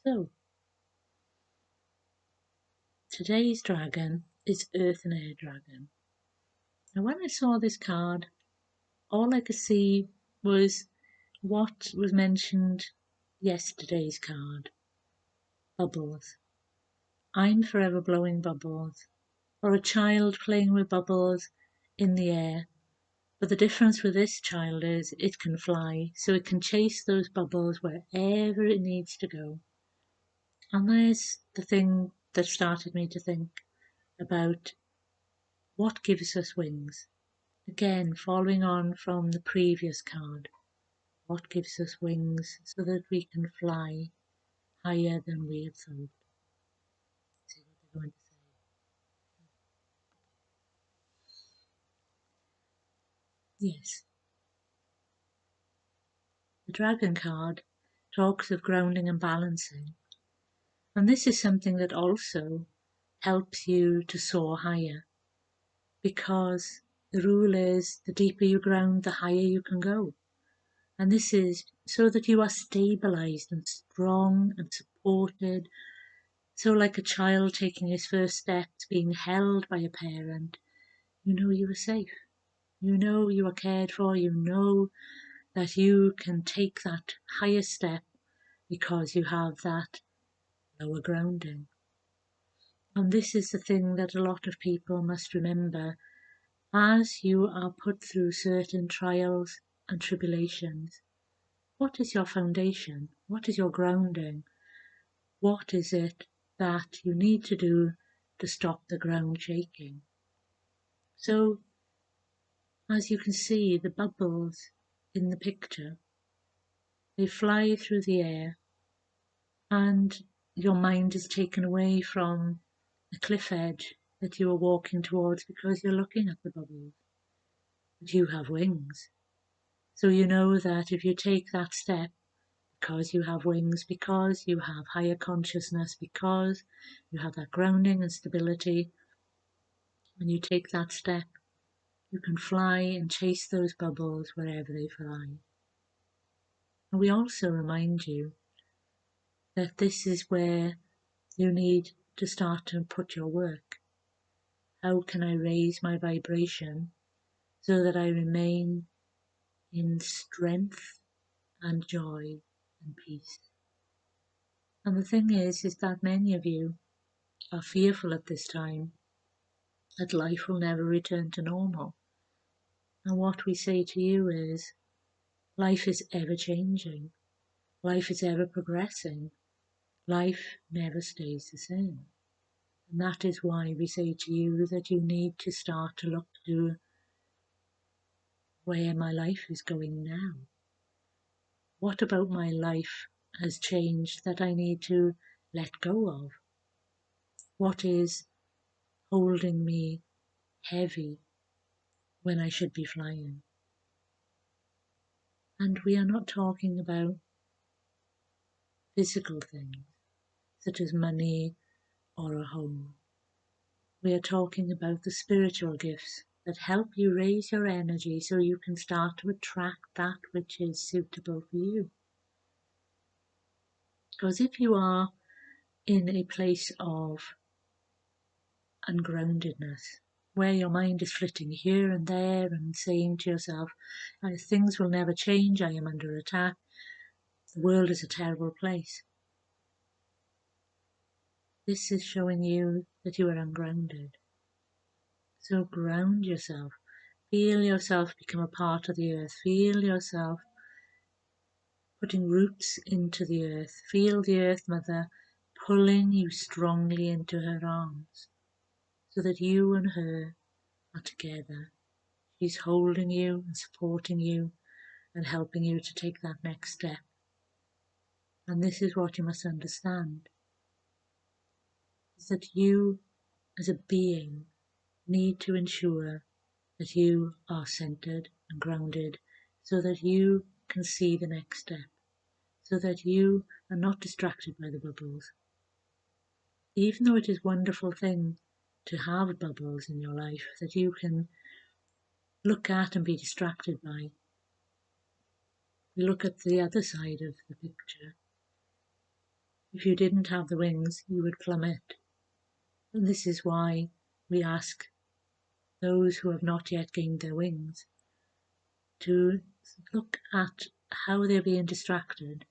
So, today's dragon is Earth and Air Dragon. And when I saw this card, all I could see was what was mentioned yesterday's card: bubbles. I'm forever blowing bubbles, or a child playing with bubbles in the air. But the difference with this child is it can fly, so it can chase those bubbles wherever it needs to go. And there's the thing that started me to think about what gives us wings. Again, following on from the previous card, what gives us wings so that we can fly higher than we had thought? See what they're going to say. Yes, the dragon card talks of grounding and balancing, and this is something that also helps you to soar higher, because the rule is the deeper you ground, the higher you can go. And this is so that you are stabilized and strong and supported. So, like a child taking his first steps, being held by a parent, you know you are safe. You know you are cared for. You know that you can take that higher step because you have that lower grounding. And this is the thing that a lot of people must remember as you are put through certain trials and tribulations. What is your foundation? What is your grounding? What is it that you need to do to stop the ground shaking? So, as you can see, the bubbles in the picture, they fly through the air, and your mind is taken away from the cliff edge that you are walking towards because you're looking at the bubbles. But you have wings. So you know that if you take that step, because you have wings, because you have higher consciousness, because you have that grounding and stability, when you take that step, you can fly and chase those bubbles wherever they fly. And we also remind you that this is where you need to start to put your work. How can I raise my vibration so that I remain in strength and joy and peace? And the thing is that many of you are fearful at this time that life will never return to normal. And what we say to you is life is ever changing, life is ever progressing, life never stays the same. And that is why we say to you that you need to start to look to where my life is going now. What about my life has changed that I need to let go of? What is holding me heavy when I should be flying? And we are not talking about physical things such as money or a home. We are talking about the spiritual gifts that help you raise your energy so you can start to attract that which is suitable for you. Because if you are in a place of ungroundedness, where your mind is flitting here and there and saying to yourself, things will never change, I am under attack, the world is a terrible place. This is showing you that you are ungrounded. So ground yourself. Feel yourself become a part of the earth. Feel yourself putting roots into the earth. Feel the earth mother pulling you strongly into her arms so that you and her are together. She's holding you and supporting you and helping you to take that next step. And this is what you must understand, is that you as a being need to ensure that you are centered and grounded so that you can see the next step, so that you are not distracted by the bubbles. Even though it is a wonderful thing to have bubbles in your life that you can look at and be distracted by, we look at the other side of the picture. If you didn't have the wings, you would plummet. And this is why we ask those who have not yet gained their wings to look at how they're being distracted,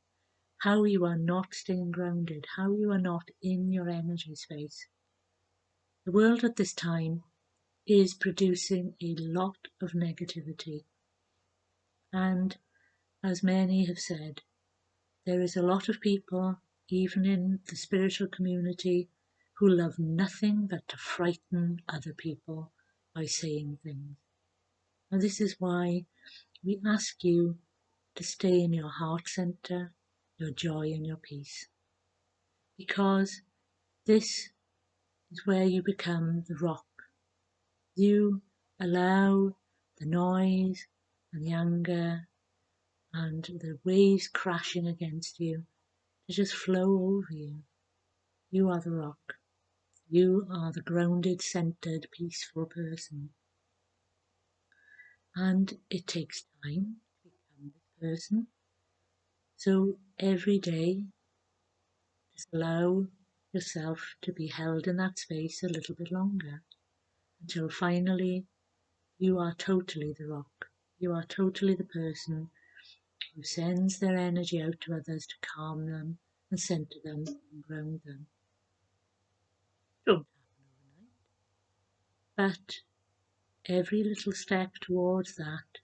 how you are not staying grounded, how you are not in your energy space. The world at this time is producing a lot of negativity. And as many have said, there is a lot of people, even in the spiritual community, who love nothing but to frighten other people by saying things. And this is why we ask you to stay in your heart center, your joy and your peace. Because this is where you become the rock. You allow the noise and the anger and the waves crashing against you to just flow over you. You are the rock. You are the grounded, centered, peaceful person. And it takes time to become this person. So every day, just allow yourself to be held in that space a little bit longer until finally you are totally the rock. You are totally the person who sends their energy out to others to calm them and center them and ground them. It don't happen overnight, but every little step towards that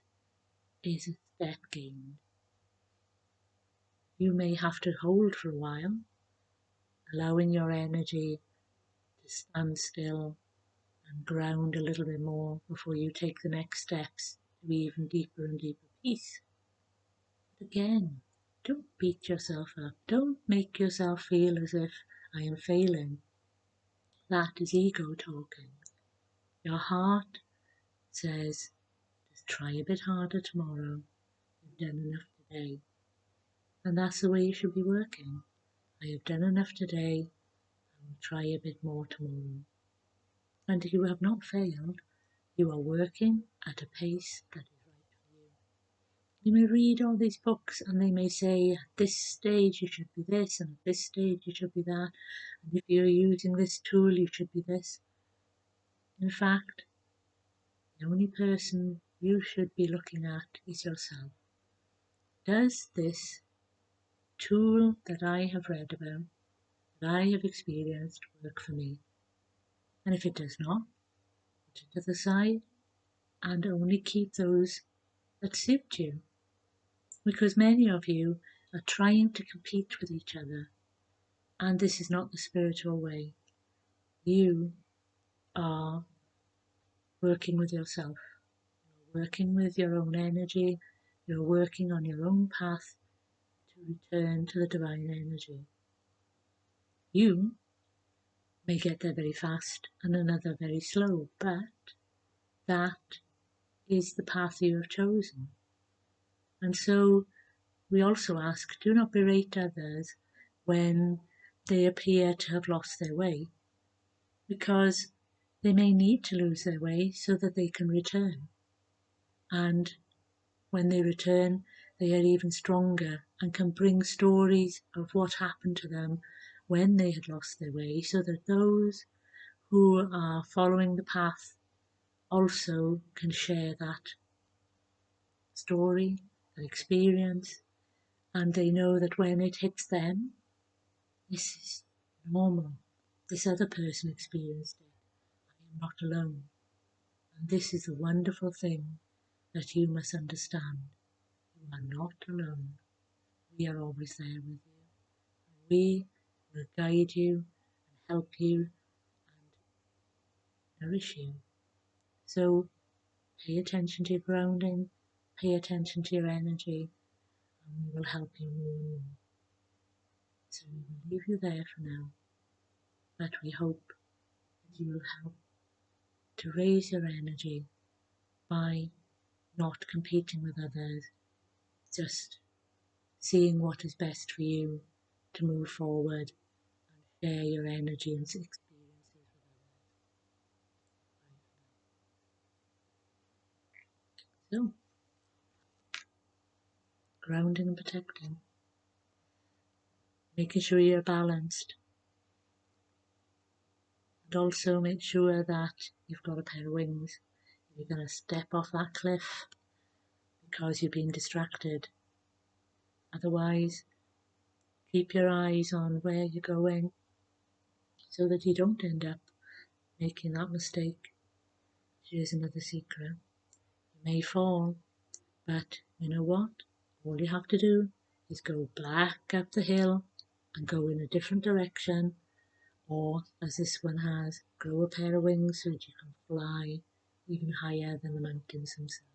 is a step gained. You may have to hold for a while, allowing your energy to stand still and ground a little bit more before you take the next steps to even deeper and deeper peace. But again, don't beat yourself up. Don't make yourself feel as if I am failing. That is ego talking. Your heart says, just try a bit harder tomorrow. You've done enough today. And that's the way you should be working. I have done enough today. I will try a bit more tomorrow. And you have not failed. You are working at a pace that is right for you. You may read all these books and they may say at this stage you should be this and at this stage you should be that, and if you're using this tool you should be this. In fact, the only person you should be looking at is yourself. Does this tool that I have read about, that I have experienced, work for me? And if it does not, put it to the side and only keep those that suit you. Because many of you are trying to compete with each other, and this is not the spiritual way. You are working with yourself, you're working with your own energy, you're working on your own path to return to the divine energy. You may get there very fast and another very slow, but that is the path you have chosen. And so we also ask, do not berate others when they appear to have lost their way, because they may need to lose their way so that they can return. And when they return, they are even stronger and can bring stories of what happened to them when they had lost their way, so that those who are following the path also can share that story, that experience, and they know that when it hits them, this is normal. This other person experienced it. I am not alone. And this is a wonderful thing that you must understand. You are not alone. We are always there with you. We will guide you and help you and nourish you. So pay attention to your grounding, pay attention to your energy, and we will help you more and more. So we will leave you there for now, but we hope that you will help to raise your energy by not competing with others, just seeing what is best for you to move forward and share your energy and experiences with others. So, grounding and protecting. making sure you're balanced, and also make sure that you've got a pair of wings. If you're going to step off that cliff because you've been distracted. Otherwise, keep your eyes on where you're going so that you don't end up making that mistake. Here's another secret. You may fall, but you know what? All you have to do is go back up the hill and go in a different direction, or as this one has, grow a pair of wings so that you can fly even higher than the mountains themselves.